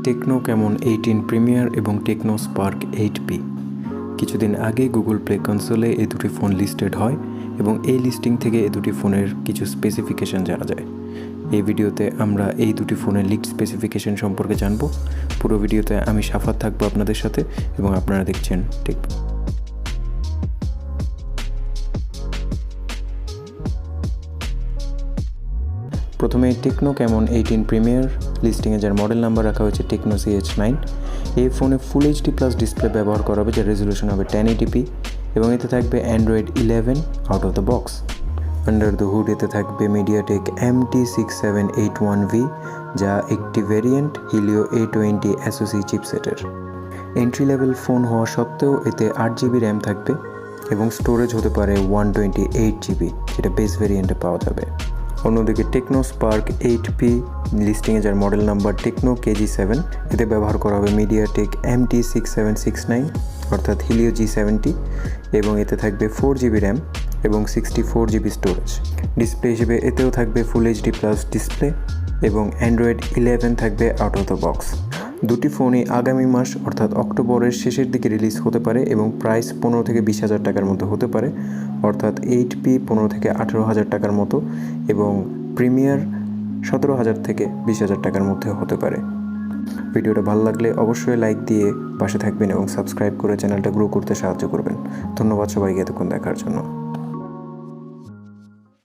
Techno Camon 18 premier এবং Tecno Spark 8P। কিছুদিন আগে গুগল প্লে কনসোলে এই দুটি ফোন লিস্টেড হয় এবং এই লিস্টিং থেকে এই দুটি ফোনের কিছু স্পেসিফিকেশন জানা যায়। এই ভিডিওতে আমরা এই দুটি ফোনের লিকড স্পেসিফিকেশন সম্পর্কে জানব। পুরো ভিডিওতে আমি সাফাত থাকবো আপনাদের সাথে এবং আপনারা দেখছেন টেক। প্রথমে টেকনো ক্যামন 18 প্রিমিয়ার লিস্টিংয়ে যার মডেল নাম্বার রাখা হয়েছে টেকনো CH9। এই ফোনে ফুল HD প্লাস ডিসপ্লে ব্যবহার করা হবে, যার রেজলিউশন হবে 1080p এবং এতে থাকবে Android 11 out of the box. Under the hood এতে থাকবে মিডিয়াটেক MT6781V, যা একটি ভেরিয়েন্ট হিলিও A20 SoC চিপসেটের। এন্ট্রি লেভেল ফোন হওয়া সত্ত্বেও এতে 8GB র্যাম থাকবে এবং স্টোরেজ হতে পারে 128GB, যেটা বেস ভেরিয়েন্টে পাওয়া যাবে। অন্যদিকে টেকনো স্পার্ক 8P লিস্টিংয়ে যার মডেল নাম্বার টেকনো KG7, এতে ব্যবহার করা হবে মিডিয়াটেক MT6769 অর্থাৎ হিলিও G70 এবং এতে থাকবে 4GB র্যাম এবং 64GB স্টোরেজ। ডিসপ্লে হিসেবে এতেও থাকবে ফুল HD প্লাস ডিসপ্লে এবং অ্যান্ড্রয়েড 11 থাকবে আউট অফ দ্য বক্স। দুটি ফোনই আগামী মাস অর্থাৎ অক্টোবরের শেষের দিকে রিলিজ হতে পারে এবং প্রাইস 15 থেকে 20,000 টাকার মতো হতে পারে, অর্থাৎ 8P 15 থেকে 18,000 টাকার মতো এবং প্রিমিয়ার 17,000 থেকে 20,000 টাকার মধ্যে হতে পারে। ভিডিওটা ভালো লাগলে অবশ্যই লাইক দিয়ে পাশে থাকবেন এবং সাবস্ক্রাইব করে চ্যানেলটা গ্রো করতে সাহায্য করবেন। ধন্যবাদ সবাইকে এতক্ষণ দেখার জন্য।